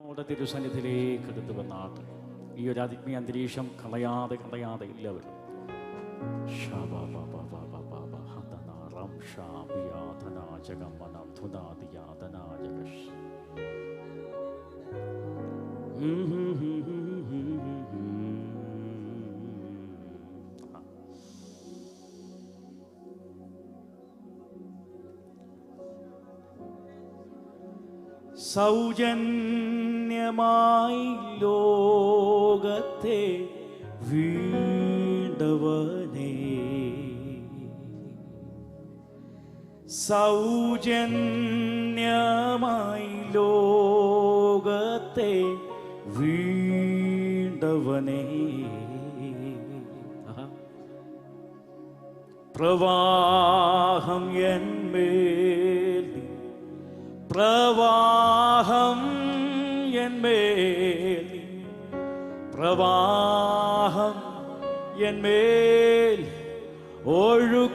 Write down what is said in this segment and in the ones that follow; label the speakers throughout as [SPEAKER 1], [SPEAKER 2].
[SPEAKER 1] നമ്മുടെ തിരുസന്നിധിയിലേക്ക് എടുത്തു വന്നാട്ട് ഈ ഒരു ആത്മീയ അന്തരീക്ഷം കളയാതെ എല്ലാവരും സൗജന്യമായി ലോകത്തെ വീണ്ടവനേ, സൗജന്യമായി ലോകത്തെ വീണ്ടവനേ, പ്രവാഹം എന്മേൽ പ്രവാഹം എന്മേൽ പ്രവാഹം എന്മേൽ ഒഴുക്കിയിടണമേ,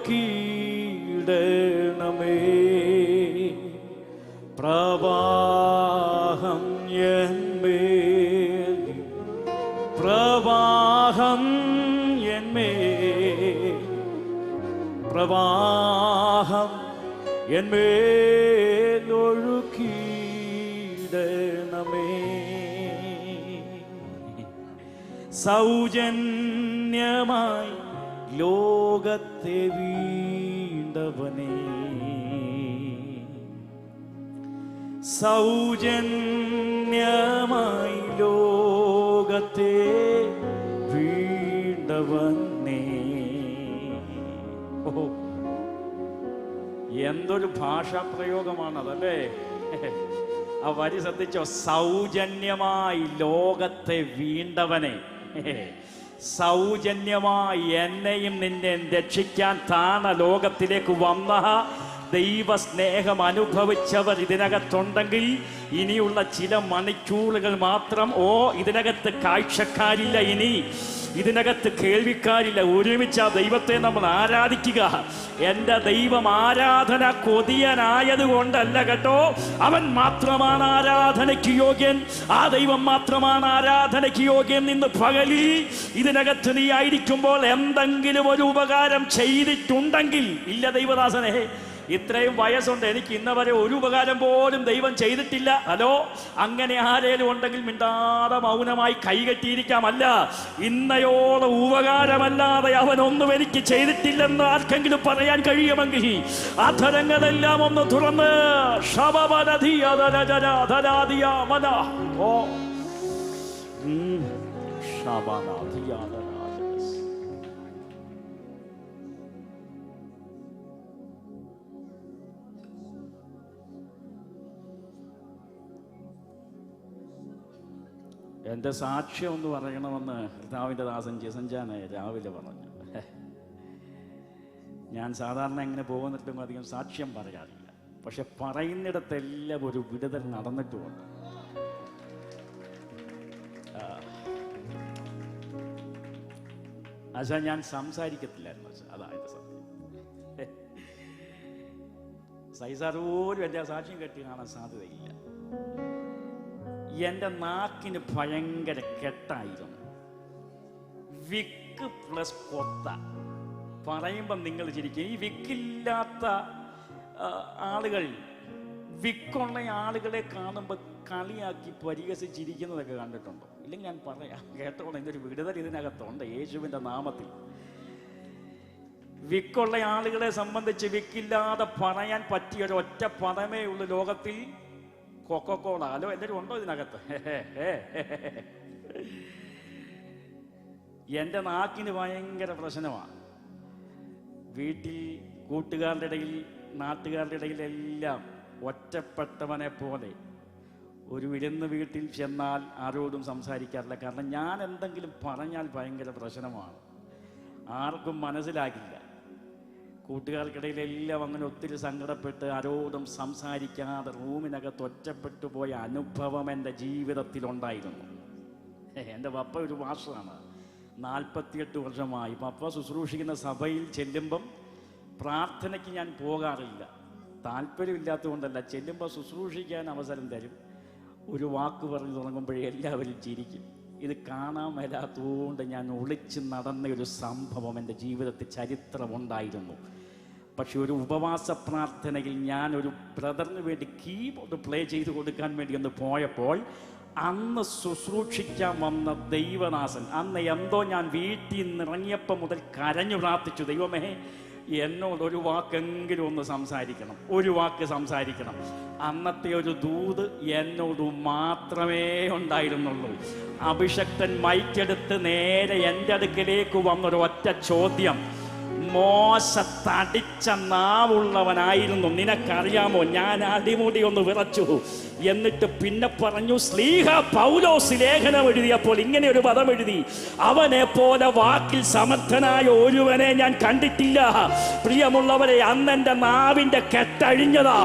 [SPEAKER 1] പ്രവാഹം എന്മേൽ പ്രവാഹം എന്മേൽ പ്രവാഹം എന്മേൽ ഒഴുക്കിയിടണമേ, സൗജന്യമായി ലോകത്തെ വീണ്ടവനേ, സൗജന്യമായി ലോകത്തെ വീണ്ടവനേ. ഓ, എന്തൊരു ഭാഷാപ്രയോഗമാണതല്ലേ! ആ വരി ശ്രദ്ധിച്ചോ? സൗജന്യമായി ലോകത്തെ വീണ്ടവനെ, സൗജന്യമായി എന്നെയും നിന്നെ രക്ഷിക്കാൻ താണ ലോകത്തിലേക്ക് വന്ന ദൈവസ്നേഹം അനുഭവിച്ചവർ ഇതിനകത്തുണ്ടെങ്കിൽ ഇനിയുള്ള ചില മണിക്കൂറുകൾ മാത്രം ഇതിനകത്ത് കാഴ്ചക്കാരില്ല, ഇനി ഇതിനകത്ത് കേൾവിക്കാരില്ല. ഒരുമിച്ച് ആ ദൈവത്തെ നമ്മൾ ആരാധിക്കുക. എൻ്റെ ദൈവം ആരാധന കൊതിയനായതുകൊണ്ടല്ല കേട്ടോ, അവൻ മാത്രമാണ് ആരാധനയ്ക്ക് യോഗ്യൻ. ആ ദൈവം മാത്രമാണ് ആരാധനയ്ക്ക് യോഗ്യൻ. ഇന്ന് പകലിൽ ഇതിനകത്ത് നീ ആയിരിക്കുമ്പോൾ എന്തെങ്കിലും ഒരു ഉപകാരം ചെയ്തിട്ടുണ്ടെങ്കിൽ, ഇല്ല ദൈവദാസനെ ഇത്രയും വയസ്സുണ്ട്, എനിക്ക് ഇന്നവരെ ഒരു ഉപകാരം പോലും ദൈവം ചെയ്തിട്ടില്ല. ഹലോ, അങ്ങനെ ആരേലും ഉണ്ടെങ്കിൽ മിണ്ടാതെ മൗനമായി കൈകെട്ടിയിരിക്കാം. അല്ല, ഇന്നയോളം ഉപകാരമല്ലാതെ അവനൊന്നും എനിക്ക് ചെയ്തിട്ടില്ലെന്ന് ആർക്കെങ്കിലും പറയാൻ കഴിയുമെങ്കിൽ അധരങ്ങളെല്ലാം ഒന്ന് തുറന്ന് എൻ്റെ സാക്ഷ്യം ഒന്ന് പറയണമെന്ന് കർത്താവിൻ്റെ ദാസൻ ജസഞ്ചാനെ രാവിലെ പറഞ്ഞു. ഞാൻ സാധാരണ എങ്ങനെ പോകുന്നിട്ടും അധികം സാക്ഷ്യം പറയാറില്ല, പക്ഷെ പറയുന്നിടത്തെല്ലാം ഒരു വിടുതൽ നടന്നിട്ടുമുണ്ട്. അച്ഛാ, ഞാൻ സംസാരിക്കത്തില്ലായിരുന്നു അച്ഛാ, അതായത് സത്യം. സൈസാർ പോലും എൻ്റെ സാക്ഷ്യം കേട്ട് കാണാൻ സാധ്യതയില്ല. എൻ്റെ നാക്കിന് ഭയങ്കര കെട്ടായിരുന്നു. വിക്ക് പ്ലസ് കൊത്ത പറയുമ്പം നിങ്ങൾ ചിരിക്കും. ഈ വിക്കില്ലാത്ത ആളുകൾ വിക്കുള്ള ആളുകളെ കാണുമ്പോൾ കളിയാക്കി പരിഹസിച്ചിരിക്കുന്നതൊക്കെ കണ്ടിട്ടുണ്ടോ? ഇല്ലെങ്കിൽ ഞാൻ പറയാം, കേട്ടോളൂ. ഇതൊരു വിടുതൽ ഇതിനകത്തുണ്ട് യേശുവിൻ്റെ നാമത്തിൽ. വിക്കുള്ള ആളുകളെ സംബന്ധിച്ച് വിക്കില്ലാതെ പറയാൻ പറ്റിയ ഒരു ഒറ്റ പദമേ ഉള്ളൂ ലോകത്തിൽ, കൊക്കക്കോള. ഹലോ, എല്ലാവരും ഉണ്ടോ ഇതിനകത്ത്? എൻ്റെ നാക്കിന് ഭയങ്കര പ്രശ്നമാണ്. വീട്ടിൽ, കൂട്ടുകാരുടെ ഇടയിൽ, നാട്ടുകാരുടെ ഇടയിലെല്ലാം ഒറ്റപ്പെട്ടവനെ പോലെ ഒരു വിരുന്ന് വീട്ടിൽ ചെന്നാൽ ആരോടും സംസാരിക്കാറില്ല. കാരണം ഞാൻ എന്തെങ്കിലും പറഞ്ഞാൽ ഭയങ്കര പ്രശ്നമാണ്, ആർക്കും മനസ്സിലാകില്ല. കൂട്ടുകാർക്കിടയിലെല്ലാം അങ്ങനെ ഒത്തിരി സങ്കടപ്പെട്ട് ആരോടും സംസാരിക്കാതെ റൂമിനകത്ത് ഒറ്റപ്പെട്ടു പോയ അനുഭവം എൻ്റെ ജീവിതത്തിലുണ്ടായിരുന്നു. എൻ്റെ പപ്പ ഒരു മാസ്റ്ററാണ്, 48 വർഷമായി. പപ്പ ശുശ്രൂഷിക്കുന്ന സഭയിൽ ചെല്ലുമ്പം പ്രാർത്ഥനയ്ക്ക് ഞാൻ പോകാറില്ല. താല്പര്യമില്ലാത്തതുകൊണ്ടല്ല, ചെല്ലുമ്പോൾ ശുശ്രൂഷിക്കാൻ അവസരം തരും. ഒരു വാക്ക് പറഞ്ഞു തുടങ്ങുമ്പോഴേ എല്ലാവരും ചിരിക്കും. ഇത് കാണാൻ മേലാത്തതുകൊണ്ട് ഞാൻ ഒളിച്ച് നടന്ന ഒരു സംഭവം എൻ്റെ ജീവിതത്തിൽ ചരിത്രമുണ്ടായിരുന്നു. പക്ഷെ ഒരു ഉപവാസ പ്രാർത്ഥനയിൽ ഞാൻ ഒരു ബ്രദറിന് വേണ്ടി കീബോർഡ് പ്ലേ ചെയ്ത് കൊടുക്കാൻ വേണ്ടി ഒന്ന് പോയപ്പോൾ അന്ന് ശുശ്രൂഷിക്കാൻ വന്ന ദൈവദാസൻ, അന്ന് എന്തോ ഞാൻ വീട്ടിൽ നിന്ന് ഇറങ്ങിയപ്പോൾ മുതൽ കരഞ്ഞു പ്രാർത്ഥിച്ചു, ദൈവമേ എന്നോട് ഒരു വാക്കെങ്കിലും ഒന്ന് സംസാരിക്കണം, ഒരു വാക്ക് സംസാരിക്കണം. അന്നത്തെ ഒരു ദൂത് എന്നോട് മാത്രമേ ഉണ്ടായിരുന്നുള്ളൂ. അഭിഷക്തൻ മൈക്കെടുത്ത് നേരെ എൻ്റെ അടുക്കലേക്ക് വന്നൊരു ഒറ്റ ചോദ്യം, മോശ തടിച്ച നാവുള്ളവനായിരുന്നു, നിനക്കറിയാമോ? ഞാൻ അടിമുടി ഒന്ന് വിറച്ചു. എന്നിട്ട് പിന്നെ പറഞ്ഞു, ശ്ലീഹ പൗലോസ് ലേഖനം എഴുതിയപ്പോൾ ഇങ്ങനെ ഒരു പദം എഴുതി, അവനെ പോലെ വാക്കിൽ സമർത്ഥനായ ഒരുവനെ ഞാൻ കണ്ടിട്ടില്ല. പ്രിയമുള്ളവരെ, അന്ന് എൻ്റെ നാവിൻ്റെ കെട്ടഴിഞ്ഞതാ.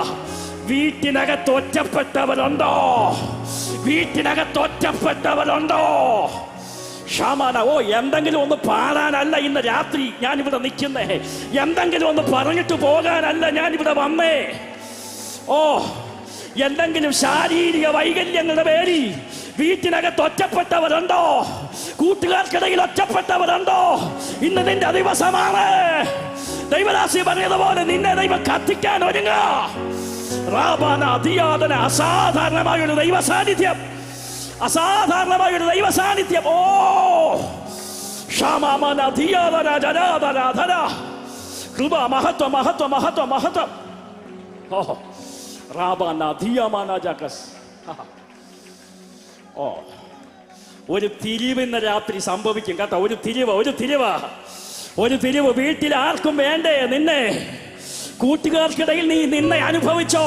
[SPEAKER 1] വീട്ടിനകത്ത് ഒറ്റപ്പെട്ടവരുണ്ടോ? വീട്ടിനകത്ത് ഒറ്റപ്പെട്ടവരുണ്ടോ? ക്ഷമാന. ഓ, എന്തെങ്കിലും ഒന്ന് പാടാനല്ല ഇന്ന് രാത്രി ഞാനിവിടെ നിൽക്കുന്നേ, എന്തെങ്കിലും ഒന്ന് പറഞ്ഞിട്ട് പോകാനല്ല ഞാനിവിടെ വന്നേ. ഓ, എന്തെങ്കിലും ശാരീരിക വൈകല്യങ്ങളുടെ പേരിൽ വീട്ടിനകത്ത് ഒറ്റപ്പെട്ടവരുണ്ടോ? കൂട്ടുകാർക്കിടയിൽ ഒറ്റപ്പെട്ടവരുണ്ടോ? ഇന്ന് നിന്റെ ദിവസമാണ്. ദൈവദാസി പറഞ്ഞതുപോലെ നിന്നെ ദൈവം കത്തിക്കാൻ ഒരുങ്ങ. അസാധാരണമായൊരു ദൈവ സാന്നിധ്യം, അസാധാരണമായൊരു ദൈവ സാന്നിധ്യം. ഓ, കൃപ, മഹത്വം, മഹത്വം, മഹത്വം, മഹത്വം. ഓ, ഒരു തിരിവ് ഇന്ന് രാത്രി സംഭവിക്കും കേട്ടോ. ഒരു തിരിവ്, ഒരു തിരിവ്, ഒരു തിരിവ്. വീട്ടിൽ ആർക്കും വേണ്ടേ നിന്നെ? കൂട്ടുകാർക്കിടയിൽ നീ നിന്നെ അനുഭവിച്ചോ?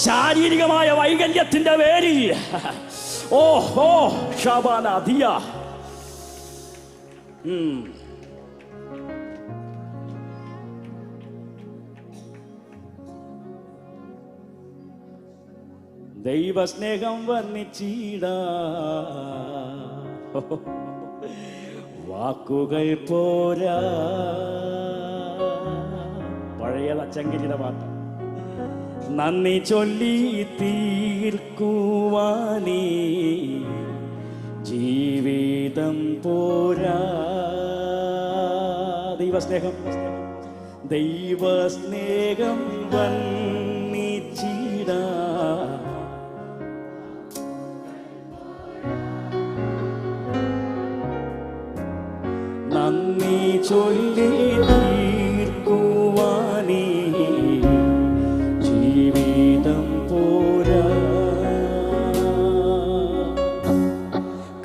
[SPEAKER 1] ശാരീരികമായ വൈകല്യത്തിന്റെ പേരിൽ. ഓ ഓ, ഷാബാന ദിയ. ദൈവസ്നേഹം വർണ്ണിച്ചിടാ, വാക്കുകൾ പോരാ. പഴയ അച്ചങ്കിരിയുടെ പാട്ട്. നന്ദി ചൊല്ലി തീർക്കുവാനേ ജീവിതം പോരാ. ദൈവസ്നേഹം, ദൈവസ്നേഹം വർണ്ണിച്ചിടാ, നന്ദി ചൊല്ലി തീർക്കുവാനേ ജീവിതം പോരാ.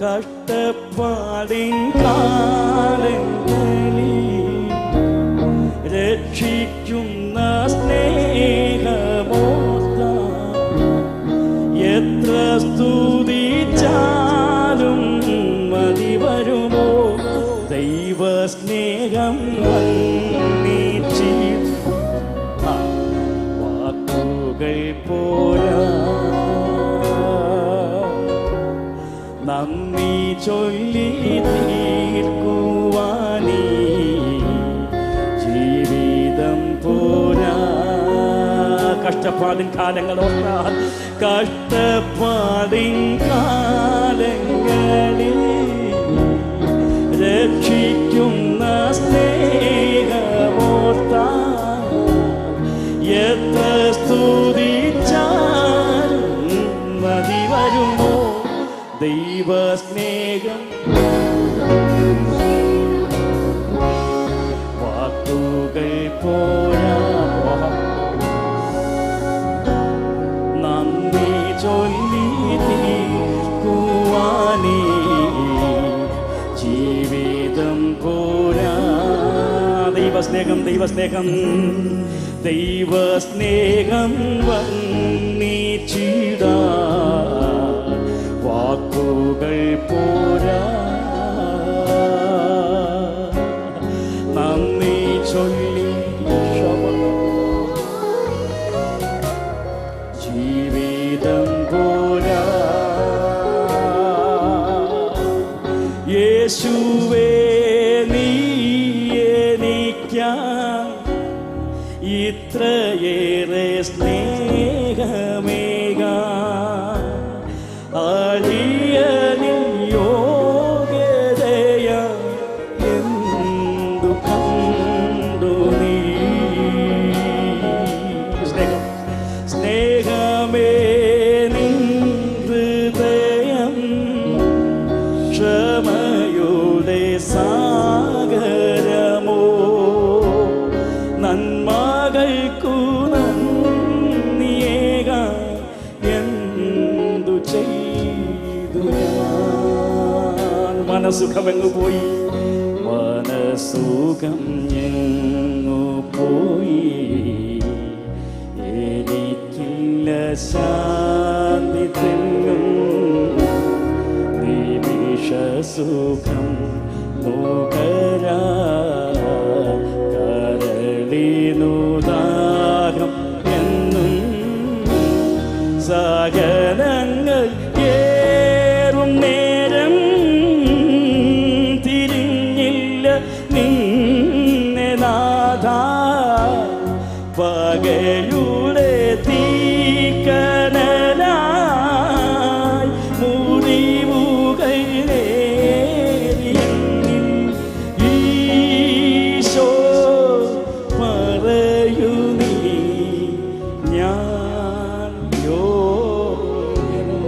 [SPEAKER 1] കഷ്ടപ്പാടിൻ കാലങ്ങളിൽ രക്ഷിക്കുന്ന സ്നേഹമോർത്താൽ എത്ര സ്തുതിച്ചാലും മതി വരുമോ? ദൈവസ്നേഹം വാക്കുകൾ പോരാ. നന്ദി ചൊല്ലി തീർക്കുവാനേ ജീവിതം പോരാ. കഷ്ടപ്പാടിൻ കാലങ്ങളോർത്താൽ, കഷ്ടപ്പാടിൻ കാലങ്ങളിൽ രക്ഷിക്കുന്ന സ്നേഹമോർത്താൽ എത്ര സ്തുതിച്ചാലും മതി വരുമോ? ദൈവസ്നേഹം വാക്കുകൾ പോരാ. നന്ദി ചൊല്ലി തീർക്കുവാനേ ജീവിതം പോരാ. ദൈവസ്നേഹം, ദൈവസ്നേഹം, ദൈവസ്നേഹം വർണ്ണിച്ചിടാ, വാക്കുകൾ പോരാ. നന്ദി ചൊല്ലി ജീവിതം പോരാ. യേശുവേ നീ എനിക്കായി ഇത്രയേറെ സ്നേഹമേകാൻ എളിയനിൽ യോഗ്യതയ എന്തു കണ്ടു നീ. സ്നേഹമേ നിൻ ഹൃദയം ക്ഷമയുടെ സാഗരമോ, നന്മകൾക്കു നന്ദിയേകാൻ എന്തു ചെയ്തു ഞാൻ. മനസുഖമെങ്ങു പോയി, മനസുഖം എങ്ങു പോയി, എനിക്കില്ല ശാന്തി തെങ്ങും നിമിഷസുഖം നുകരാ കരളിനുദാഹം എന്നും സഹനങ്ങൾ ഏറും നേരം തിരിഞ്ഞില്ല നിന്നെ നാഥ. പകയുടെ തീക്കനലായി മുറിവുകൾ നേരിയെന്നിൽ ഈശോ പറയൂ നീ ഞാൻ യോഗ്യനോ.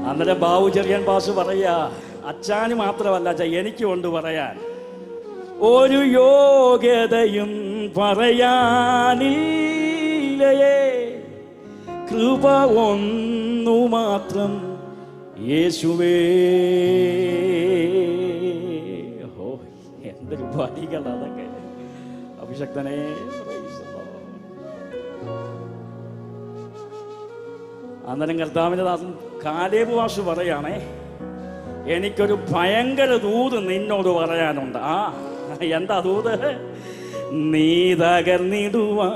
[SPEAKER 1] അന്നേരം ബാബു ചെറിയൻ പാസ് പറയാ, അച്ഛന് മാത്രമല്ല അച്ഛാ എനിക്ക് കൊണ്ട് പറയാൻ ഒരു യോഗ്യതയും പറയാനില്ലയേ, കൃപ ഒന്നു മാത്രം യേശുവേ. ഓ എന്തൊരു വരികളാ അതൊക്കെ. അഭിഷക്തനെ അന്നേരം കർത്താവിൻ്റെ ദാസൻ കാലേബ് വാസു പറയാണേ, എനിക്കൊരു ഭയങ്കര ദൂത് നിന്നോട് പറയാനുണ്ട്. ആ എന്താ ദൂത്? നീ തകർന്നിടുവാൻ.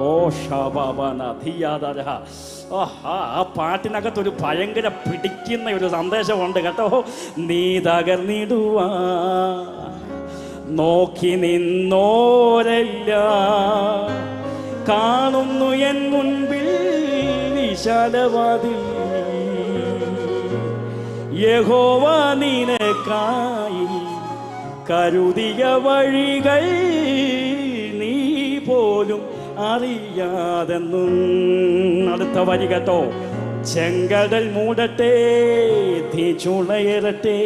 [SPEAKER 1] ഓ ഷബനധിയാദര. ആ പാട്ടിനകത്തൊരു ഭയങ്കര പിടിക്കുന്ന ഒരു സന്ദേശമുണ്ട് കേട്ടോ. നീ തകർന്നിടുവാൻ നോക്കി നിന്നോരല്ല, കാണുന്നു എൻ മുൻപിൽ വിശാലവാതിൽ. യഹോവ നിനക്കായി കരുതിയ വഴികൾ നീ പോലും അറിയാതെന്നും. അടുത്ത വരി കേട്ടോ. ചെങ്കടൽ മൂടട്ടെ, തീ ചുളയരട്ടെ,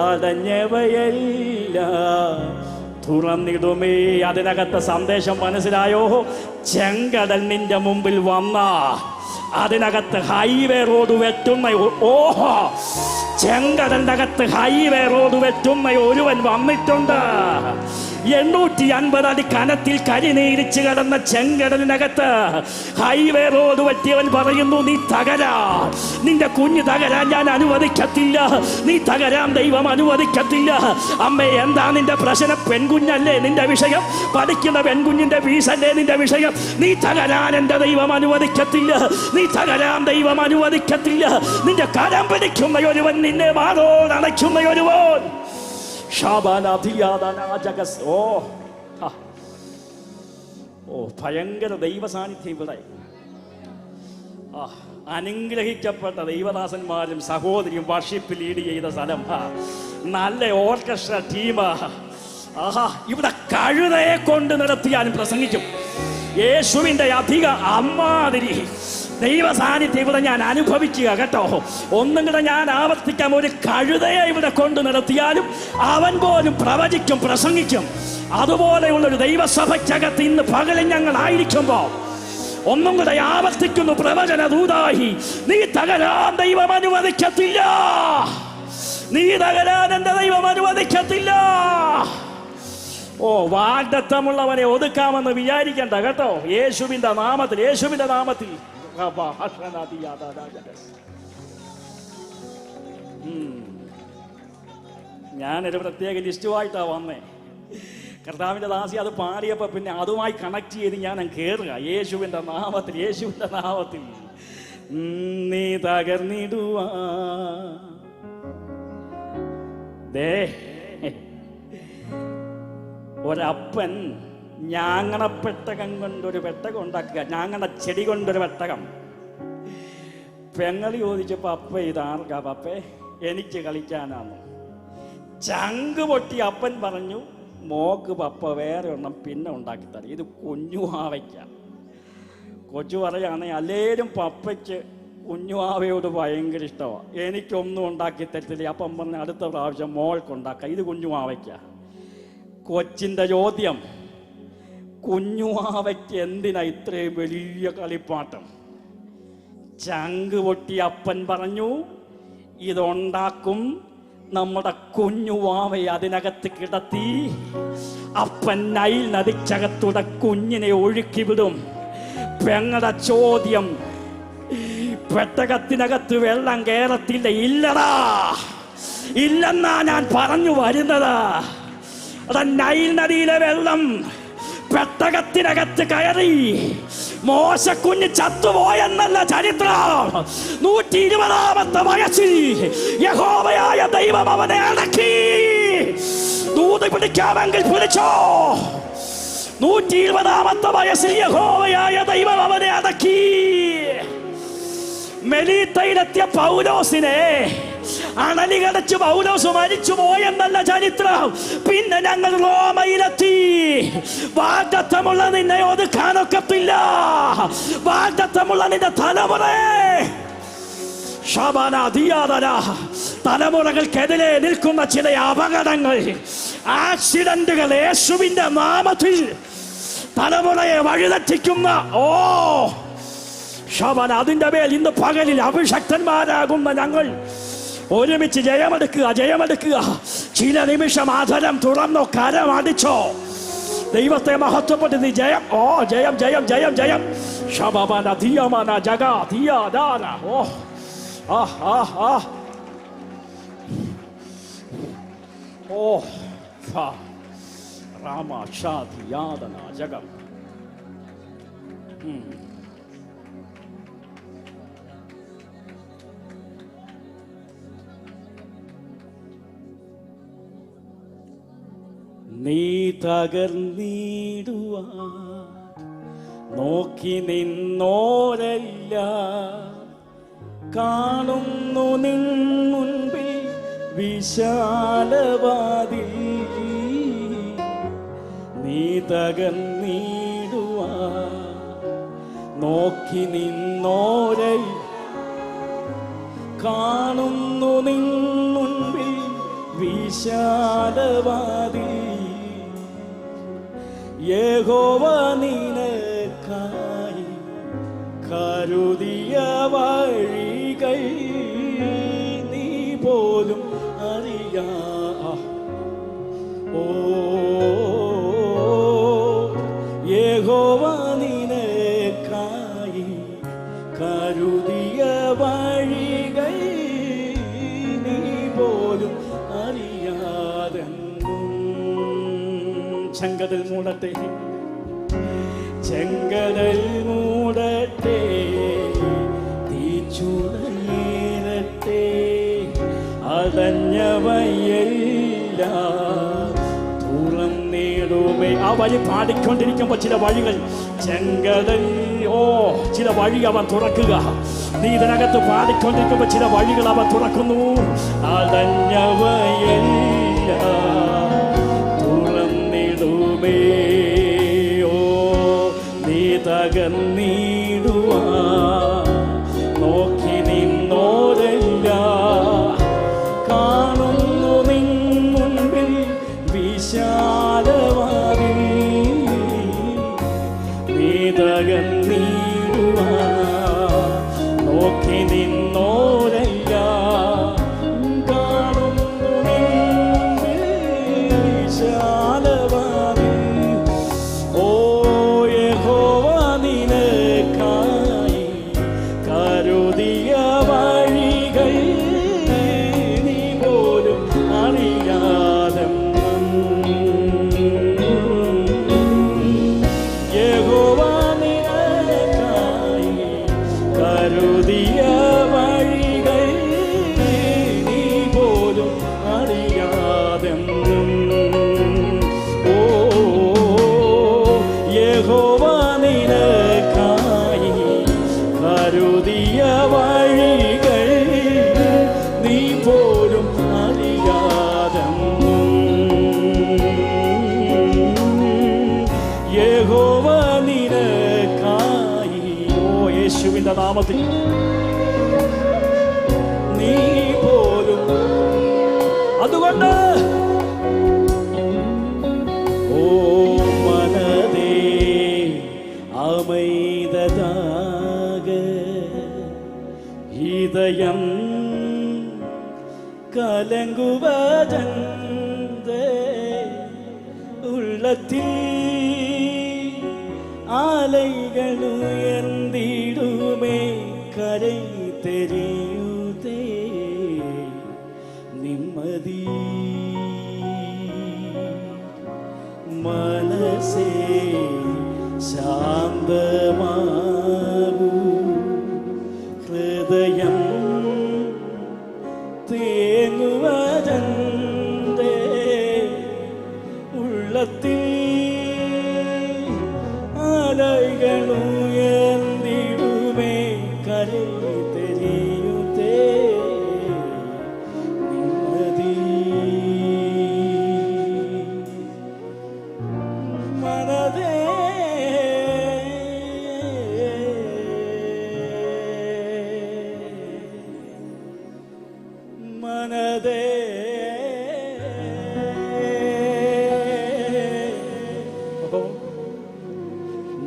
[SPEAKER 1] അടഞ്ഞവയെല്ലാം തുറന്നിടുമേ. അതിനകത്തെ സന്ദേശം മനസ്സിലായോ? ചെങ്കടൽ നിന്റെ മുമ്പിൽ വന്ന അതിനകത്ത് ഹൈവേ റോഡ് വെറ്റുന്ന ഓഹോ ചെങ്കടലിന്റെ അകത്ത് ഹൈവേ റോഡ് വെറ്റുന്ന ഒരുവൻ വന്നിട്ടുണ്ട്. 850 അടി കനത്തിൽ കരിനീരിച്ച് കിടന്ന ചെങ്കടലിനകത്ത് ഹൈവേ റോഡ് പറ്റിയവൻ പറയുന്നു, നീ തകരാൻ, നിന്റെ കുഞ്ഞ് തകരാൻ ഞാൻ അനുവദിക്കത്തില്ല, നീ തകരാൻ ദൈവം അനുവദിക്കത്തില്ല. അമ്മേ, എന്താ നിന്റെ പ്രശ്നം? പെൺകുഞ്ഞല്ലേ നിന്റെ വിഷയം? പഠിക്കുന്ന പെൺകുഞ്ഞിന്റെ ഫീസല്ലേ നിന്റെ വിഷയം? നീ തകരാൻ എൻ്റെ ദൈവം അനുവദിക്കത്തില്ല, നീ തകരാൻ ദൈവം അനുവദിക്കത്തില്ല. നിന്റെ കരം പിടിക്കുന്ന ഒരുവൻ, നിന്നെ മാറോടണയ്ക്കുന്ന ഒരുവൻ. ഓ ഭയങ്കര ദൈവ സാന്നിധ്യം ഇവിടെ. അനുഗ്രഹിക്കപ്പെട്ട ദൈവദാസന്മാരും സഹോദരിയും വർഷിപ്പ് ലീഡ് ചെയ്ത സ്ഥലം. നല്ല ഓർക്കസ്ട്ര ടീം. ഇവിടെ കഴുതയെ കൊണ്ട് നടത്തിയാലും പ്രസംഗിക്കും. യേശുവിൻ്റെ അധിക അമ്മാതിരി ദൈവ സാന്നിധ്യം ഇവിടെ ഞാൻ അനുഭവിക്കുക കേട്ടോ. ഒന്നും കൂടെ ഞാൻ ആവർത്തിക്കാം. ഒരു കഴുതയെ ഇവിടെ കൊണ്ട് നടത്തിയാലും അവൻ പോലും പ്രവചിക്കും, പ്രസംഗിക്കും. അതുപോലെയുള്ളൊരു ദൈവസഭയ്ക്കകത്ത് ഇന്ന് പകലും ഞങ്ങൾ ആയിരിക്കുമ്പോൾ ഒന്നും കൂടെ ആവർത്തിക്കുന്നു, പ്രവചന ദൂതായി നീ തകരാൻ ദൈവം അനുവദിക്കത്തില്ല, നീ തകരാൻ എൻ്റെ ദൈവം അനുവദിക്കത്തില്ല. ഓ വാഗ്ദത്തമുള്ളവനെ ഒതുക്കാമെന്ന് വിചാരിക്കണ്ട കേട്ടോ. യേശുവിൻ്റെ നാമത്തിൽ, യേശുവിൻ്റെ നാമത്തിൽ. ഞാനൊരു പ്രത്യേക ലിസ്റ്റുമായിട്ടാണ് വന്നേ. കർത്താവിൻ്റെ ദാസി അത് പാടിയപ്പോൾ പിന്നെ അതുമായി കണക്ട് ചെയ്ത് ഞാൻ കയറുക. യേശുവിൻ്റെ നാമത്തിൽ, യേശുവിൻ്റെ നാമത്തിൽ നീ തകർന്നിടുവാ. ഒരപ്പൻ ഞാങ്ങണപ്പെട്ടകം കൊണ്ടൊരു പെട്ടകം ഉണ്ടാക്കുക, ഞാങ്ങണ ചെടി കൊണ്ടൊരു പെട്ടകം. പെങ്ങൾ ചോദിച്ചപ്പോൾ അപ്പ ഇതാർക്കാ പപ്പേ? എനിക്ക് കളിക്കാനാണ്. ചങ്ക് പൊട്ടി അപ്പൻ പറഞ്ഞു, മോക്ക് പപ്പ വേറെ ഒന്നും പിന്നെ ഉണ്ടാക്കിത്തരാം, ഇത് കുഞ്ഞുവാവയ്ക്ക. കൊച്ചു പറയാണ്, അല്ലേലും പപ്പയ്ക്ക് കുഞ്ഞുവാവയോട് ഭയങ്കര ഇഷ്ടമാണ്, എനിക്കൊന്നും ഉണ്ടാക്കി തരത്തില്ല. അപ്പം പറഞ്ഞ അടുത്ത പ്രാവശ്യം മോൾക്കുണ്ടാക്കാം, ഇത് കുഞ്ഞുവാവയ്ക്ക. കൊച്ചിൻ്റെ ചോദ്യം, കുഞ്ഞുവാവയ്ക്ക് എന്തിനാ ഇത്രയും വലിയ കളിപ്പാട്ടം? ചങ്ക് പൊട്ടി അപ്പൻ പറഞ്ഞു, ഇതുണ്ടാക്കും, നമ്മുടെ കുഞ്ഞുവാവയെ അതിനകത്ത് കിടത്തി അപ്പൻ നൈൽ നദിക്കകത്തൂടെ കുഞ്ഞിനെ ഒഴുക്കി വിടും. പെങ്ങളുടെ ചോദ്യം, പെട്ടകത്തിനകത്ത് വെള്ളം കേറത്തില്ല? ഇല്ലടാ, ഇല്ലെന്നാ ഞാൻ പറഞ്ഞു വരുന്നത്. അതാ നൈൽ നദിയിലെ വെള്ളം പെട്ടകത്തിനകത്ത് കയറി മോശക്കുഞ്ഞ് ചത്തുപോയെന്നല്ല ചരിത്രം. 120-ാമത്തെ വയസ്സിൽ യഹോവയായ ദൈവം അവനെ അടക്കി. ദൂത് പിടിക്കാമെങ്കിൽ പിടിച്ചോ. 120-ാമത്തെ വയസ്സിൽ യഹോവയായ ദൈവം അവനെ അടക്കി. മെലീത്തയിലെത്തിയ പൗലോസിനെ അണലി കടച്ച് പൗലോസ് മരിച്ചു പോയെന്നല്ല ചരിത്രം. പിന്നെ ഞങ്ങൾ റോമയിലെത്തി. വാഗ്ദത്തമുള്ള നിന്നെ ഒതുക്കാനൊക്കത്തില്ല. വാഗ്ദത്തമുള്ള നിന്റെ തലമുറകൾക്കെതിരെ നിൽക്കുന്ന ചില അപകടങ്ങൾ, ആക്സിഡന്റുകൾ യേശുവിന്റെ നാമത്തിൽ തലമുറയെ വഴിതെറ്റിക്കുന്ന അതിന്റെ മേൽ ഇന്ന് പകലിൽ അഭിഷക്തന്മാരാകുന്ന ഞങ്ങൾ ഒരുമിച്ച് ജയമെടുക്കുക. ചില നിമിഷം ആധരം തുറന്നോ, കരമടിച്ചോ, ദൈവത്തെ മഹത്വപ്പെടുത്തി ജയം. ജയം ജയം ജയം ജയം. ശബബന ധിയമന ജഗ ധിയാദാന. രാമ ഷാധിയാദന ജഗം. നീ തകർന്നിടുവാ നോക്കി നിന്നോരല്ല, കാണുന്നു നിൻ മുൻപിൽ വിശാലവാതിൽ. നീ തകർന്നിടുവാ നോക്കി നിന്നോരല്ല, കാണുന്നു നിൻ മുൻപിൽ വിശാലവാതിൽ. യഹോവ നിനക്കായി കരുതിയ വഴികൾ നീ പോലും അറിയാ. യഹോവ നിനക്കായി കരുതിയ വഴികൾ നീ പോലും അറിയാതെ. ചെങ്കടൽ മൂടട്ടെ, ചെങ്കടൽ മൂടട്ടെ, തീച്ചുടയേറട്ടെ, അടഞ്ഞവയെല്ലാം തുറന്നിടുമേ. ആ വഴി പാടിക്കൊണ്ടിരിക്കുമ്പോ ചില വഴികൾ, ചെങ്കടൽ ചില വഴി അവൻ തുറക്കുക. നീ ഇതിനകത്ത് പാടിക്കൊണ്ടിരിക്കുമ്പോ ചില വഴികൾ അവൻ തുറക്കുന്നു. അടഞ്ഞവയെല്ലാം നീ തകർന്നിടുവാ നോക്കി നിന്നോരല്ല, കാണുന്നു നിൻ മുൻപിൽ വിശാലവാതിൽ. നീ തകർന്നിടുവാ നോക്കി നിന്നോരല്ല, കാണുന്നു നിൻ മുൻപിൽ വിശാലവാതിൽ. യേശുവിന്റെ നാമത്തിൽ. നീ പോലും അതുകൊണ്ട് ഓ മനതേ அமைததாக இதயம் கலங்குவதென்றே உள்ளத்தில் ஆலைகள் உயர்ந்திடுமே கரை தெரியுதே நிம்மதி മനസ്സേ ശാന്തമാകൂ ഹൃദയം തേങ്ങുവതെന്തേ ഉള്ളത്തിൽ അലകൾ ഉയർന്നിടുമേ കരൈ തെരിയുതേ നിമ്മതി മനതേ മനതേ അപ്പോ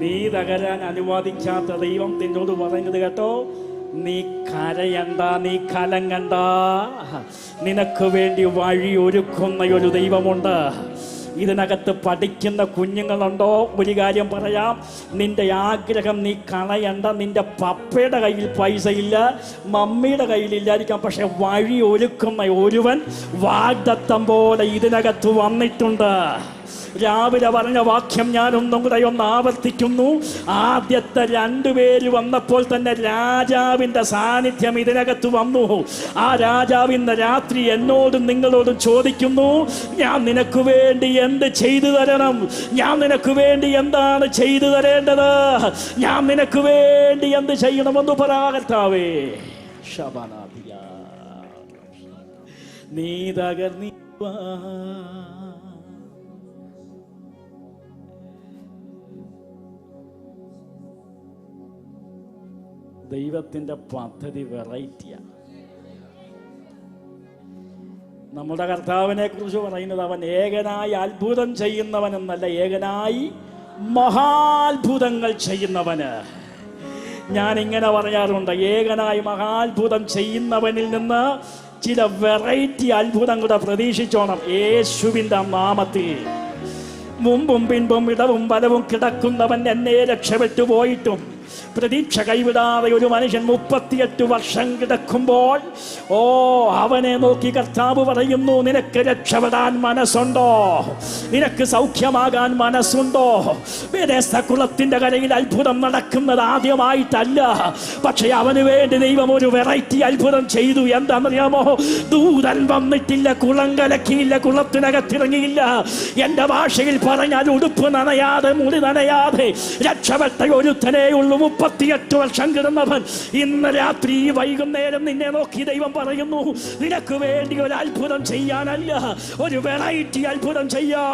[SPEAKER 1] നീ തകരാൻ അനുവാദിക്കാത്ത ദൈവം നിന്നോട് പറയുന്നത് കേട്ടോ, നീ കരയണ്ട, നീ കലങ്ങണ്ട, നിനക്ക് വേണ്ടി വഴി ഒരുക്കുന്ന ഒരു ദൈവമുണ്ട്. ഇതിനകത്ത് പഠിക്കുന്ന കുഞ്ഞുങ്ങളുണ്ടോ? ഒരു കാര്യം പറയാം, നിന്റെ ആഗ്രഹം നീ കളയണ്ട. നിന്റെ പപ്പയുടെ കയ്യിൽ പൈസ ഇല്ല, മമ്മിയുടെ കയ്യിലില്ലായിരിക്കാം, പക്ഷെ വഴി ഒരുക്കുന്ന ഒരുവൻ വാഗ്ദത്തം പോലെ ഇതിനകത്ത് വന്നിട്ടുണ്ട്. രാവിലെ പറഞ്ഞ വാക്യം ഞാനൊന്നും കൂടെ ഒന്ന് ആവർത്തിക്കുന്നു. ആദ്യത്തെ രണ്ടുപേര് വന്നപ്പോൾ തന്നെ രാജാവിൻ്റെ സാന്നിധ്യം ഇതിനകത്ത് വന്നു. ആ രാജാവ് ഇന്ന് രാത്രി എന്നോടും നിങ്ങളോടും ചോദിക്കുന്നു, ഞാൻ നിനക്ക് വേണ്ടി എന്ത് ചെയ്തു തരണം? ഞാൻ നിനക്ക് വേണ്ടി എന്താണ് ചെയ്തു തരേണ്ടത്? ഞാൻ നിനക്ക് വേണ്ടി എന്ത് ചെയ്യണമെന്ന് പരാകർത്താവേ. ശബനാദിയ നീ തകർന്നി ദൈവത്തിൻ്റെ പദ്ധതി വെറൈറ്റിയാണ്. നമ്മുടെ കർത്താവിനെ കുറിച്ച് പറയുന്നത് അവൻ ഏകനായി അത്ഭുതം ചെയ്യുന്നവനെന്നല്ല, ഏകനായി മഹാത്ഭുതങ്ങൾ ചെയ്യുന്നവന്. ഞാൻ ഇങ്ങനെ പറയാറുണ്ട്, ഏകനായി മഹാത്ഭുതം ചെയ്യുന്നവനിൽ നിന്ന് ചില വെറൈറ്റി അത്ഭുതങ്ങളുടെ പ്രതീക്ഷിച്ചോണം യേശുവിൻ്റെ നാമത്തിൽ. മുമ്പും പിൻപും ഇടവും വലവും കിടക്കുന്നവൻ എന്നെ രക്ഷപ്പെട്ടു പോയിട്ടും പ്രതീക്ഷ കൈവിടാതെ ഒരു മനുഷ്യൻ 38 വർഷം കിടക്കുമ്പോൾ അവനെ നോക്കി കർത്താവ് പറയുന്നു, നിനക്ക് രക്ഷപ്പെടാൻ മനസ്സുണ്ടോ? നിനക്ക് സൗഖ്യമാകാൻ മനസ്സുണ്ടോ? കുളത്തിന്റെ കരയിൽ അത്ഭുതം നടക്കുന്നത് ആദ്യമായിട്ടല്ല, പക്ഷെ അവന് വേണ്ടി ദൈവം ഒരു വെറൈറ്റി അത്ഭുതം ചെയ്തു. എന്താണെന്നറിയാമോ? ദൂതൻ വന്നിട്ടില്ല, കുളം കലക്കിയില്ല, കുളത്തിനകത്തിറങ്ങിയില്ല. എന്റെ ഭാഷയിൽ പറഞ്ഞാൽ ഉടുപ്പ് നനയാതെ മുടി നനയാതെ രക്ഷപ്പെട്ട ഒരുത്തനേ ഉള്ളൂ. 38 വർഷം കിടന്നവൻ ഇന്ന് രാത്രി വൈകുന്നേരം നിന്നെ നോക്കി ദൈവം പറയുന്നു, നിനക്ക് വേണ്ടി ഒരു അത്ഭുതം ചെയ്യാനല്ല, ഒരു വെറൈറ്റി അത്ഭുതം ചെയ്യാ.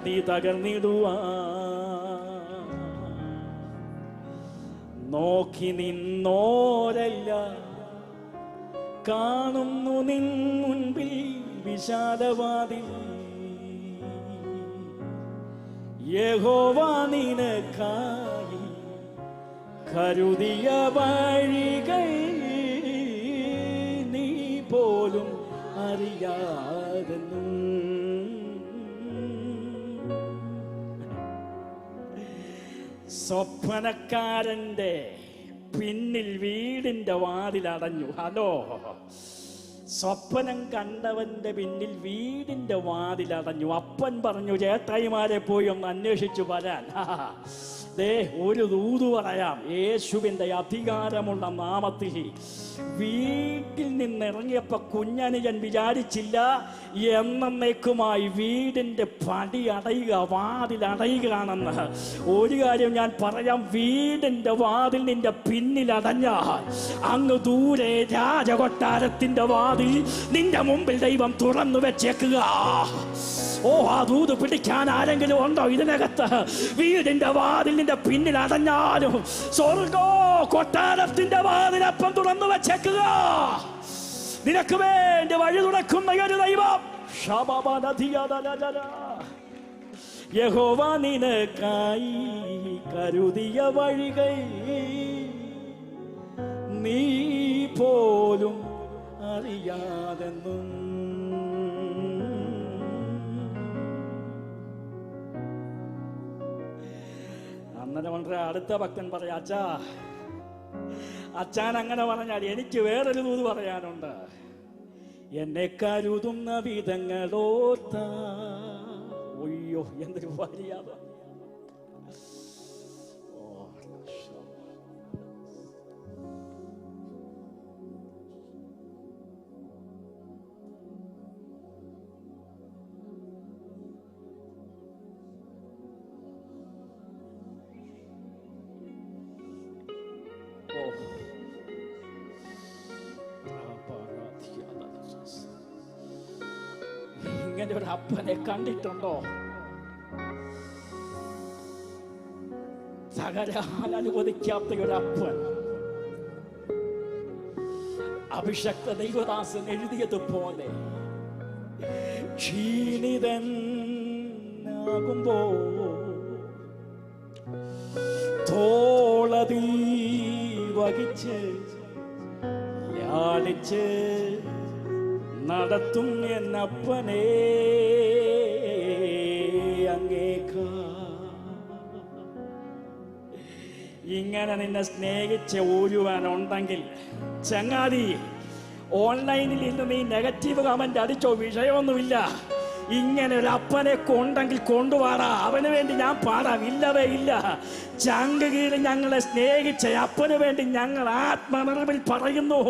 [SPEAKER 1] നീ തകർന്നിടുവാ നോക്കി നിന്നോരല്ല, കാണുന്നു നിൻ മുൻപിൽ വിശാലവാതിൽ. യഹോവ നിനക്കായി കരുതിയ വഴികൾ നീ പോലും അറിയാതെന്നും. സ്വപ്നക്കാരൻ്റെ പിന്നിൽ വീടിൻ്റെ വാതിലടഞ്ഞു. ഹലോ, സ്വപ്നം കണ്ടവന്റെ പിന്നിൽ വീടിന്റെ വാതിലടഞ്ഞു. അപ്പൻ പറഞ്ഞു, ചേട്ടായിമാരെ പോയി ഒന്ന് അന്വേഷിച്ചു വരാൻ. ഒരു ദൂത് പറയാം, യേശുവിൻ്റെ അധികാരമുള്ള നാമത്തിൽ. വീട്ടിൽ നിന്നിറങ്ങിയപ്പോ കുഞ്ഞനുജൻ വിചാരിച്ചില്ല എന്നേക്കുമായി വീടിന്റെ പടി അടയുക, വാതിലടയുകയാണെന്ന്. ഒരു കാര്യം ഞാൻ പറയാം, വീടിന്റെ വാതിൽ നിന്റെ പിന്നിലടഞ്ഞാൽ അങ്ങ് ദൂരെ രാജകൊട്ടാരത്തിന്റെ വാതിൽ നിന്റെ മുമ്പിൽ ദൈവം തുറന്നു വെച്ചേക്കുക. ഓ, ആ ദൂത് പിടിക്കാൻ ആരെങ്കിലും ഉണ്ടോ ഇതിനകത്ത്? വീടിന്റെ വാതിലിന്റെ പിന്നിൽ അടഞ്ഞാലും സ്വർഗോ കൊട്ടാരത്തിന്റെ വാതിലപ്പം തുറന്നു വെച്ചേക്കുക. നിനക്ക് വേണ്ടി വഴി തുറക്കുന്ന ഒരു ദൈവം. യഹോവ നിനക്കായി കരുതിയ വഴികൾ നീ പോലും അറിയാതെന്നും. അന്നേരം വളരെ അടുത്ത ഭക്തൻ പറയാ, അച്ഛൻ അങ്ങനെ പറഞ്ഞാൽ എനിക്ക് വേറൊരു ദൂത് പറയാനുണ്ട്. എന്നെ കരുതുന്ന വിധങ്ങളോർത്ത. ഒയ്യോ, എന്തൊരു മര്യാദ. ഇങ്ങനെ ഒരു അപ്പനെ കണ്ടിട്ടുണ്ടോ? സകലാൽ അനുവദിക്കാത്ത ഒരു അപ്പൻ. അഭിഷക്ത ദൈവദാസൻ എഴുതിയതുപോലെ ക്ഷീണിതനാകുമ്പോ തോളതിൽ വഹിച്ച് ലാളിച്ച് നടത്തും എന്നപ്പനെ അങ്ങേക്കാ. ഇങ്ങനെ നിന്നെ സ്നേഹിച്ച് ഒരുവനുണ്ടെങ്കിൽ ചങ്ങാതി, ഓൺലൈനിൽ ഇന്ന് നീ നെഗറ്റീവ് കമന്റ് അടിച്ചോ, വിഷയമൊന്നുമില്ല. ഇങ്ങനെ ഒരു അപ്പനെ കൊണ്ടെങ്കിൽ കൊണ്ടുപാടാ. അവന് വേണ്ടി ഞാൻ പാടാം, ഇല്ലവേ ഇല്ല. ചങ്ക് കീഴിൽ ഞങ്ങളെ സ്നേഹിച്ച അപ്പന് വേണ്ടി ഞങ്ങൾ ആത്മനിറവിൽ പറയുന്നു.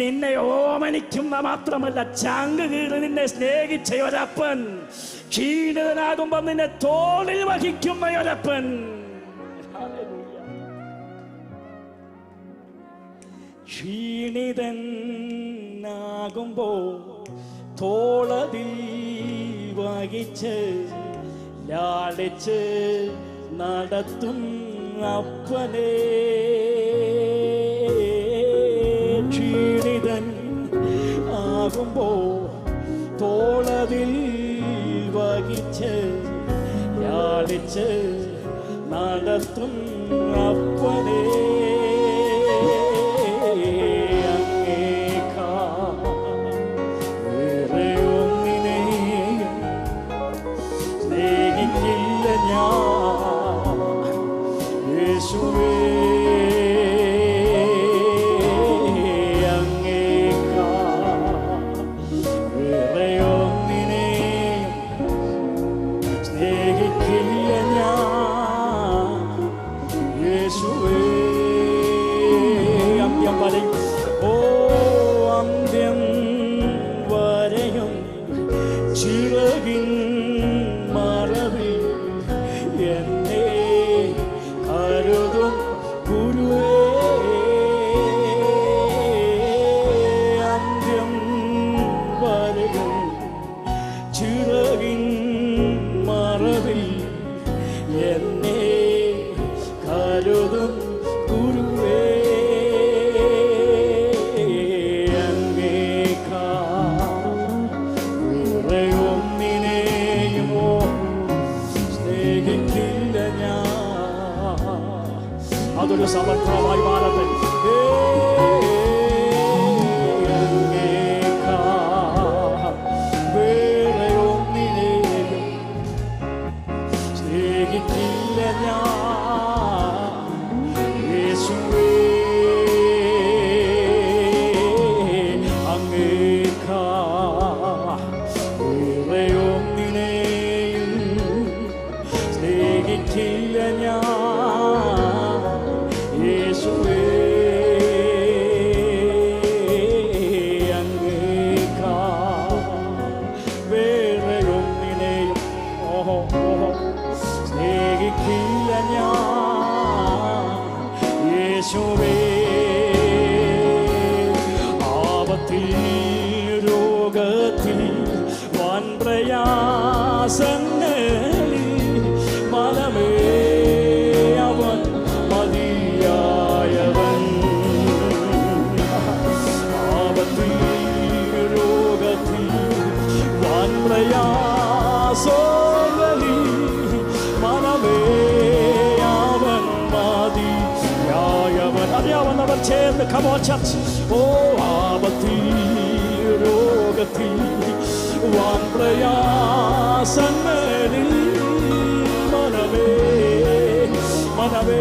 [SPEAKER 1] നിന്നെ ഓമനിക്കുന്ന മാത്രമല്ല, ചങ്ക് കീഴിൽ നിന്നെ സ്നേഹിച്ച ഒരപ്പൻ, ക്ഷീണിതനാകുമ്പോ നിന്നെ തോളിൽ വഹിക്കുന്ന ഒരപ്പൻ. ക്ഷീണിതനാകുമ്പോ തോളതിൽ വഹിച്ച് ലാളിച്ച് നടത്തും അപ്പനെ. ക്ഷീണിതൻ ആകുമ്പോ തോളതിൽ വഹിച്ച് ലാളിച്ച് നടത്തും അപ്പനെ. അതൊരു സമർപ്പണമായി മാറട്ടെ. വേറെ ഒന്നിനെയും സ്നേഹിക്കില്ല ഞാൻ യേശുവേ. അങ്ങേക്കാ വേറെ ഒന്നിനെയും സ്നേഹിക്കില്ല ഞാൻ യേശുവേ. അങ്ങേക്കാ വേറെ ഒന്നിനെയും സ്നേഹിക്കില്ല ഞാൻ യേശുവേ. ആപത്തിൽ രോഗത്തിൽ വൻപ്രയാസത്തിൽ അറിയുന്നവർ ചേർന്ന് കമോ ചർച്ച്. ഓ ആപത്തിൽ രോഗത്തിൽ വാൻപ്രയാസങ്ങളിൽ മനവേ മനവേ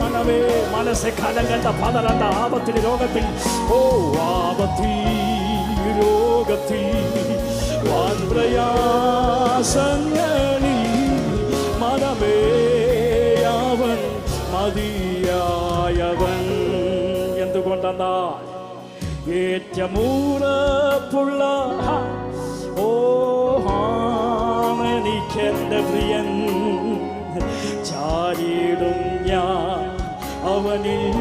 [SPEAKER 1] മനവേ മനസ്സെ കലങ്ങണ്ട പതറണ്ട ആപത്തിൽ രോഗത്തിൽ. ഓ ആപത്തിൽ രോഗത്തിൽ വാൻപ്രയാസങ്ങളിൽ മനവേ അവൻ മതിയായവൻ. എന്തുകൊണ്ടെന്നാ ഏറ്റമുറപ്പുള്ള ഓ എനിക്കെന്റെ പ്രിയൻ ചാരിടും ഞാൻ അവനിൽ.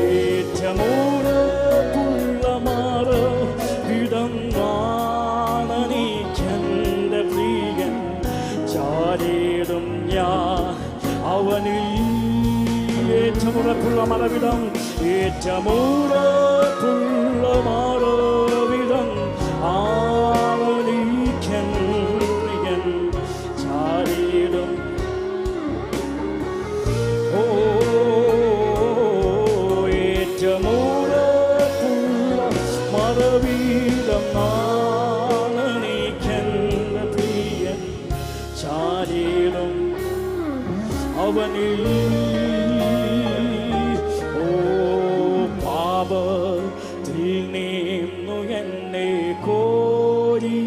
[SPEAKER 1] ഏറ്റമുറപ്പുള്ള മാറവിടം എനിക്കെന്റെ പ്രിയൻ ചാരിടും ഞാൻ അവനിൽ. ഏറ്റമുറപ്പുള്ള മറവിടം ഏറ്റമുറപ്പുള്ള മാറവിടം ആവനിക്കൻ പ്രിയൻ ചാരിടും. ഓ ഏറ്റമുറപ്പുള്ള മറവിടം ആവനിക്കൻ പ്രിയൻ ചാരിടും അവനിൽ. നീന്നു എന്നെ കോരി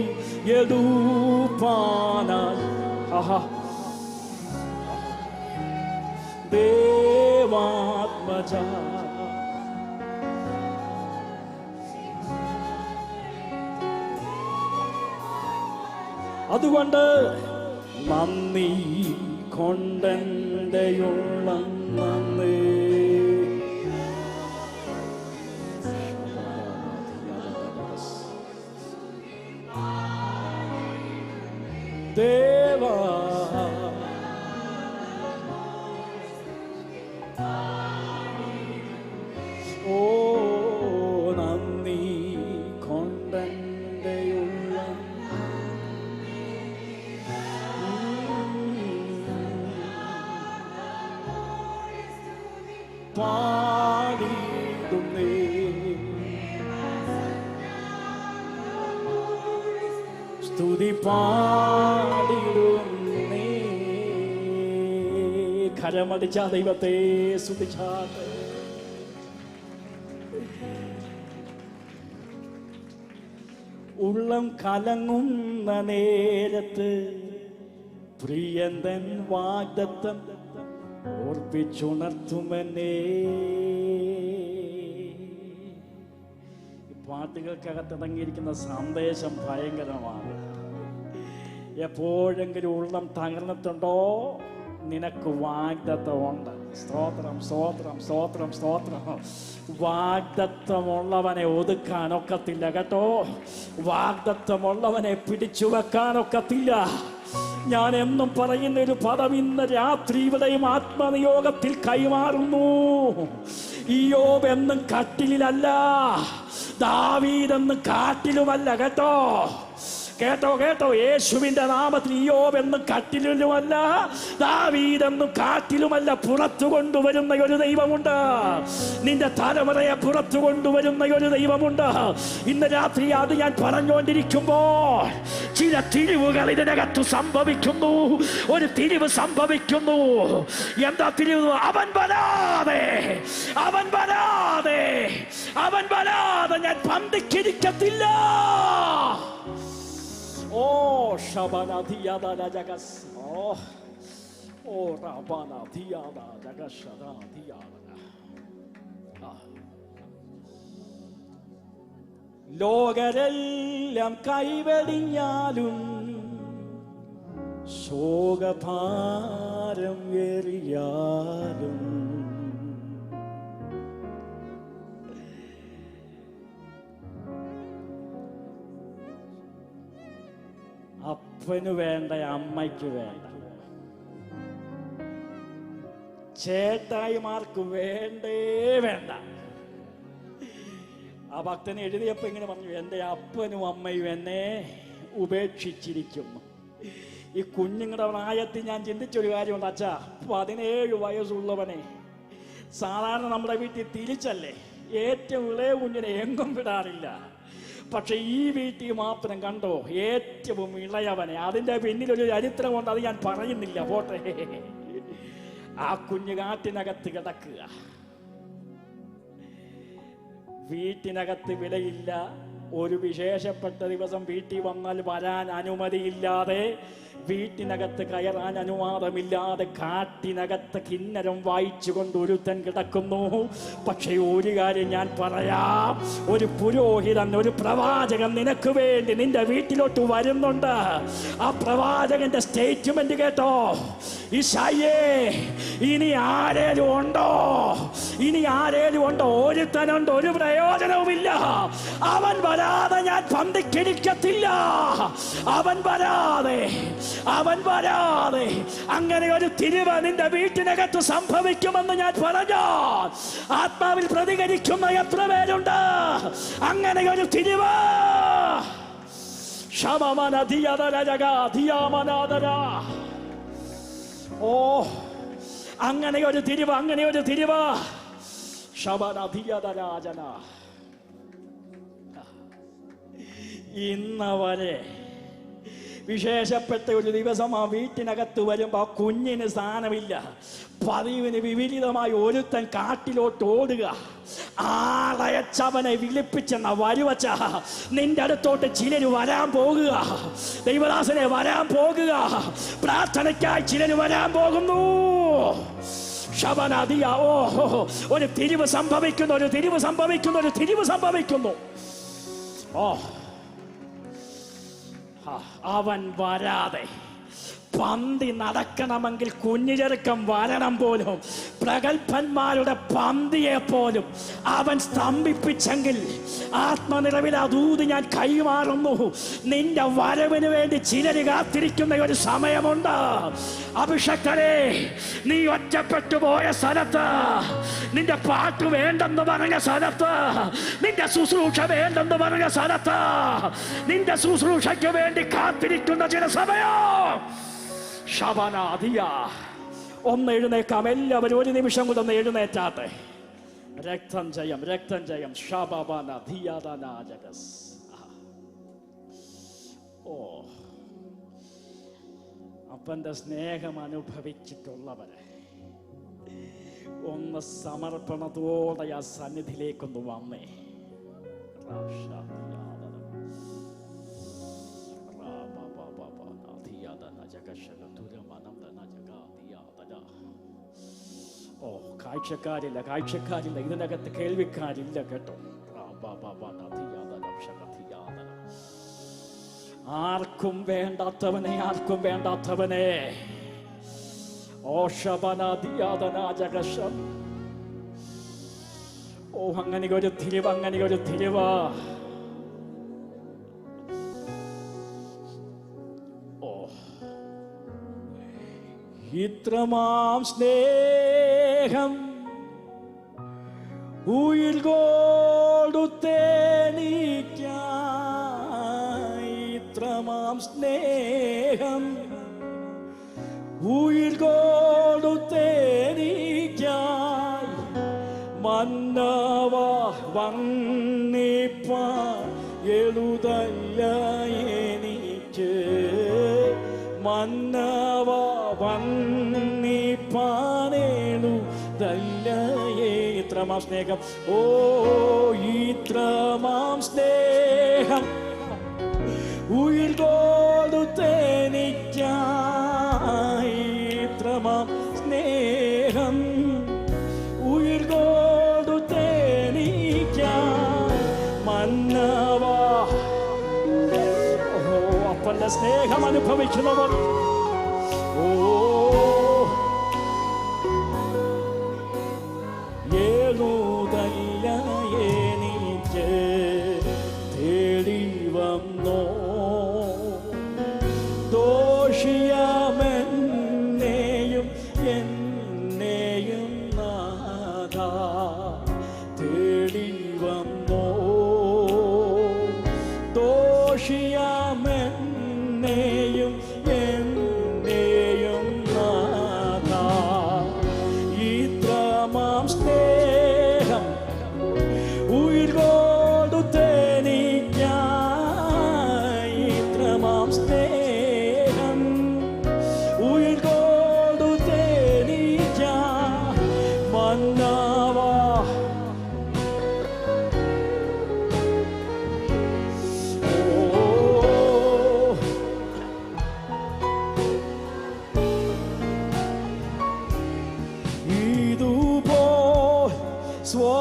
[SPEAKER 1] യദൂപാനായി ദേവാത്മജ. അതുകൊണ്ട് നന്ദി കൊണ്ടെന്റെയുള്ള നന്ദി. ദേവാ ഓ നന്ദി കൊണ്ടെന്റെയുള്ള പാടിടുന്നേ. സ്തുതി പാടിടുന്നേ. കരമടിച്ച ദൈവത്തെ സ്തുതിച്ചാട്ടെ. ഉള്ളം കലങ്ങുന്ന നേരത്ത് പ്രിയന്തൻ വാഗ്ദത്തം ഓർപ്പിച്ചുണർത്തുമെന്നേ. പാട്ടുകൾക്കകത്തിറങ്ങിയിരിക്കുന്ന സന്ദേശം ഭയങ്കരമാണ്. എപ്പോഴെങ്കിലും ഉള്ളം തകർന്നിട്ടുണ്ടോ? നിനക്ക് വാഗ്ദത്തമുണ്ട്. സ്തോത്രം സ്തോത്രം സ്തോത്രം സ്തോത്രം. വാഗ്ദത്തമുള്ളവനെ ഒതുക്കാനൊക്കത്തില്ല കേട്ടോ. വാഗ്ദത്തമുള്ളവനെ പിടിച്ചു വെക്കാനൊക്കത്തില്ല. ഞാൻ എന്നും പറയുന്ന ഒരു പദം ഇന്ന് രാത്രി ഇവിടെയും ആത്മനിയോഗത്തിൽ കൈമാറുന്നു. ഇയ്യോബ് എന്നും കട്ടിലല്ല, ദാവീദെന്നും കാട്ടിലുമല്ല കേട്ടോ. കേട്ടോ കേട്ടോ, യേശുവിന്റെ നാമത്തിൽ ഇയ്യോബ് എന്നും കട്ടിലുമല്ല, ദാവീദെന്നും കാട്ടിലുമല്ല. പുറത്തു കൊണ്ടുവരുന്ന ഒരു ദൈവമുണ്ട്. നിന്റെ തലമുറയെ പുറത്തു കൊണ്ടുവരുന്ന ഒരു ദൈവമുണ്ട്. ഇന്ന് രാത്രി അത് ഞാൻ പറഞ്ഞുകൊണ്ടിരിക്കുമ്പോൾ ചില തിരിവുകൾ ഇതിനകത്ത് സംഭവിക്കുന്നു. ഒരു തിരിവ് സംഭവിക്കുന്നു. എന്താ തിരിവ്? അവൻ വരാതെ അവൻ വരാതെ അവൻ വരാതെ ഞാൻ പന്തിക്കിരിക്കത്തില്ല. ഓ ശബനധിയാദ ജഗസ്. ഓ റബനധിയാദ ജഗശദധിയാദ. ലോകരെല്ലാം കൈവെടിഞ്ഞാലും ശോകഭാരം ഏറിയാലും അപ്പന് വേണ്ട, അമ്മയ്ക്ക് വേണ്ട, ചേട്ടായിമാർക്ക് വേണ്ടേ വേണ്ട. ആ ഭക്തനെ എഴുതിയപ്പോ ഇങ്ങനെ പറഞ്ഞു, എൻ്റെ അപ്പനും അമ്മയും എന്നെ ഉപേക്ഷിച്ചിരിക്കുന്നു. ഈ കുഞ്ഞുങ്ങളുടെ പ്രായത്തിൽ ഞാൻ ചിന്തിച്ചൊരു കാര്യമുണ്ട്. അച്ഛാ, 17 വയസ്സുള്ളവനെ സാധാരണ നമ്മുടെ വീട്ടിൽ തിരിച്ചല്ലേ, ഏറ്റവും ഇളയ കുഞ്ഞിനെ എങ്ങും വിടാറില്ല. പക്ഷെ ഈ വീട്ടിൽ മാത്രം കണ്ടോ, ഏറ്റവും ഇളയവനെ. അതിന്റെ പിന്നിലൊരു ചരിത്രമുണ്ട്, അത് ഞാൻ പറയുന്നില്ല, പോട്ടെ. ആ കുഞ്ഞ് കാട്ടിനകത്ത് കിടക്കുക, വീട്ടിനകത്ത് വിലയില്ല. ഒരു വിശേഷപ്പെട്ട ദിവസം വീട്ടിൽ വന്നാൽ വരാൻ അനുമതിയില്ലാതെ, വീട്ടിനകത്ത് കയറാൻ അനുവാദമില്ലാതെ, കാട്ടിനകത്ത് കിന്നരം വായിച്ചുകൊണ്ട് ഒരുത്തൻ കിടക്കുന്നു. പക്ഷേ ഒരു കാര്യം ഞാൻ പറയാം, ഒരു പുരോഹിതൻ, ഒരു പ്രവാചകൻ നിനക്ക് വേണ്ടി നിന്റെ വീട്ടിലോട്ട് വരുന്നുണ്ട്. ആ പ്രവാചകന്റെ സ്റ്റേറ്റ്മെന്റ് കേട്ടോ, ഈശായേ ഇനി ആരേലും ഉണ്ടോ, ഇനി ആരേലും ഉണ്ടോ? ഒരുത്തനുണ്ട്, ഒരു പ്രയോജനവുമില്ല. അവൻ വരാതെ ഞാൻ പന്തിക്കിരിക്കത്തില്ല, അവൻ വരാതെ, അവൻ വരാതെ. അങ്ങനെ ഒരു തിരിവ് നിന്റെ വീട്ടിനകത്ത് സംഭവിക്കുമെന്ന് ഞാൻ പറഞ്ഞാൽ ആത്മാവിൽ പ്രതികരിക്കുന്ന എത്ര പേരുണ്ട്? അങ്ങനെ ഒരു തിരിവ്. ഓ, അങ്ങനെ ഒരു തിരിവ്, അങ്ങനെ ഒരു തിരിവ്. ശബനധിയതരാജന ഇന്നവരെ വിശേഷപ്പെട്ട ഒരു ദിവസം ആ വീട്ടിനകത്ത് വരുമ്പോൾ ആ കുഞ്ഞിന് സ്ഥാനമില്ല. പതിവിന് വിപരീതമായി ഒരുത്തൻ കാട്ടിലോട്ട് ഓടുക. ആളയച്ചവനെ വിളിപ്പിച്ചെന്ന വരുവച്ച നിന്റെ അടുത്തോട്ട് ചിലര് വരാൻ പോകുക. ദൈവദാസനെ വരാൻ പോകുക. പ്രാർത്ഥനയ്ക്കായി ചിലര് വരാൻ പോകുന്നു. ശബനദിയ. ഓ, ഒരു തിരിവ് സംഭവിക്കുന്നു, ഒരു തിരിവ് സംഭവിക്കുന്നു, ഒരു തിരിവ് സംഭവിക്കുന്നു. ഓ, അവൻ വരാതെ പന്തി നടക്കണമെങ്കിൽ കുഞ്ഞു ചെറുക്കം വരണം പോലും. പ്രഗത്ഭന്മാരുടെ പന്തിയെ പോലും അവൻ സ്തംഭിപ്പിച്ചെങ്കിൽ ആത്മനിറവിൽ അതൂതി ഞാൻ കൈമാറുന്നു. നിന്റെ വരവിന് വേണ്ടി ചിലര് കാത്തിരിക്കുന്ന ഒരു സമയമുണ്ട്. അഭിഷക്തരെ, നീ ഒറ്റപ്പെട്ടു പോയ സ്ഥലത്ത്, നിന്റെ പാട്ട് വേണ്ടെന്ന് പറഞ്ഞ സ്ഥലത്ത്, നിന്റെ ശുശ്രൂഷ വേണ്ടെന്ന് പറഞ്ഞ സ്ഥലത്ത്, നിന്റെ ശുശ്രൂഷയ്ക്ക് വേണ്ടി കാത്തിരിക്കുന്ന ചില സമയം. ശബനാദിയ. ഒന്ന് എഴുന്നേക്കാം എല്ലാവരും, ഒരു നിമിഷം കൂടെ ഒന്ന് എഴുന്നേറ്റാട്ടെ. രക്തം ജയം, രക്തം ജയം. ശബനധിയതനാജകസ്. ഓ, അപ്പന്റെ സ്നേഹം അനുഭവിച്ചിട്ടുള്ളവരെ ഒന്ന് സമർപ്പണത്തോടെ ആ സന്നിധിയിലേക്കൊന്ന് വന്നേ. ഓ, കാഴ്ചക്കാരില്ല, കാഴ്ചക്കാരില്ല, ഇതിനകത്ത് കേൾവിക്കാരില്ല കേട്ടോ. ആർക്കും വേണ്ടാത്തവനെ, ആർക്കും വേണ്ടാത്തവനെ. ഓ, ശബനദിയാതനാജകശം. ഓ, അങ്ങനെ ഒരു തിരിവ്, അങ്ങനെ ഒരു തിരിവ്. ഇത്രമാം സ്നേഹം ഉയിർ കൊടുത്തെനിക്കായി, ഇത്രമാം സ്നേഹം ഉയിർ കൊടുത്തെനിക്കായി, മന്നവ വന്നിപ്പാൻ എഴുതല്ല എനിക്ക്, മന്നവ വന്നിപ്പാനേഴുതല്ല. ഇത്രമാം സ്നേഹം, ഓ, ഇത്രമാം സ്നേഹം ഉയിർ കൊടുത്തെനിക്കായി, ഇത്രമാം സ്നേഹം ഉയിർ കൊടുത്തെനിക്കായി, മന്നവ. ഓ, അപ്പന്റെ സ്നേഹം അനുഭവിക്കുന്നവർ. ഓ, ഏഴുതല്ല എനിക്ക് തേടി വന്നോ, ദോഷിയാമെന്നെയും എന്നെയും നാഥ തേടി വന്നോ, ദോഷിയാമെന്നെയും ഉയർകൊണ്ടു തേനീച്ച മന്നാവാ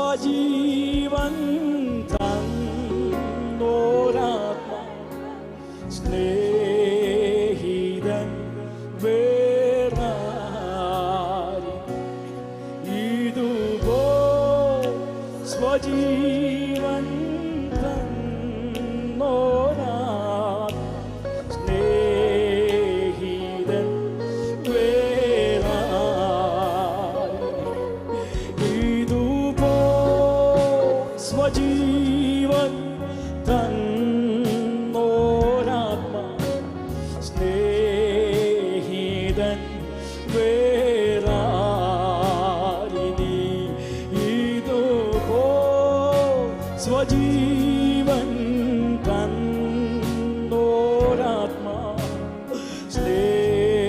[SPEAKER 1] സ്വജീവൻ തന്നോരാത്മാ സ്നേഹിതൻ വേറാരി ഇതുപോ സ്വജീവൻ തന്നോരാത്മാ സ്നേഹിതൻ സ്വജീവൻ തന്നോരാത്മാ സ്നേഹിതൻ വേറാരിനി ഇതുപോ സ്വജീവൻ തന്നോരാത്മാ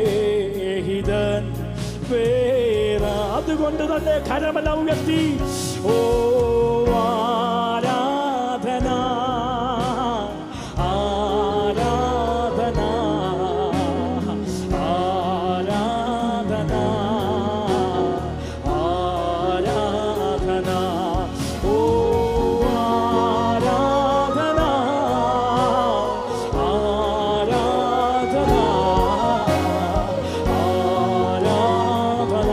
[SPEAKER 1] സ്നേഹിതൻ വേറാ അതുകൊണ്ട് തന്നെ കരമെല്ലാം ഉയർത്തി ഓ ആരാധന ആരാധന ആരാധന ആരാധന ഓ ആരാധന ആരാധന ആരാധന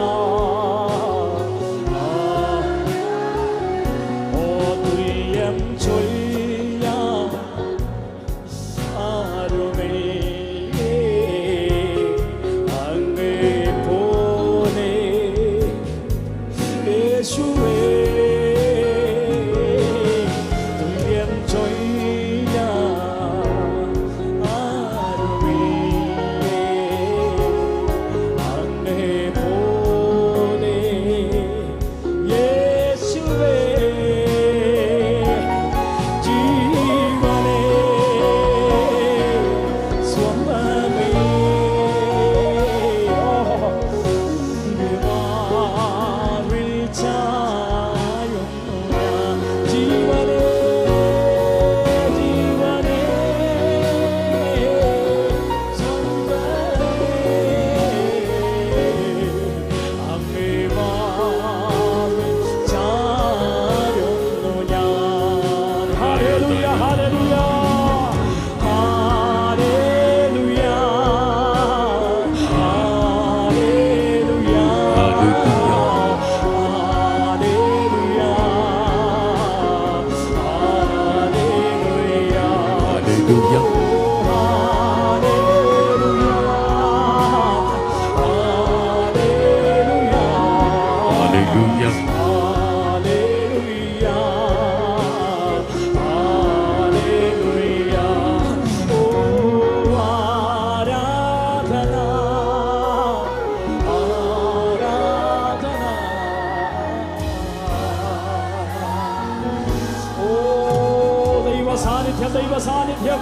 [SPEAKER 1] ദൈവ സാന്നിധ്യം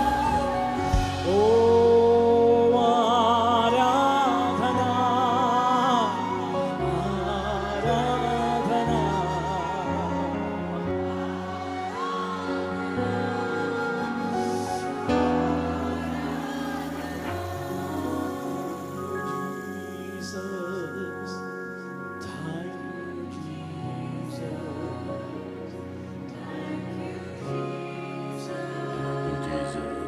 [SPEAKER 1] ഓ ആരാധന ആരാധന Jesus, thank you, Jesus.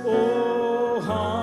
[SPEAKER 1] Oh,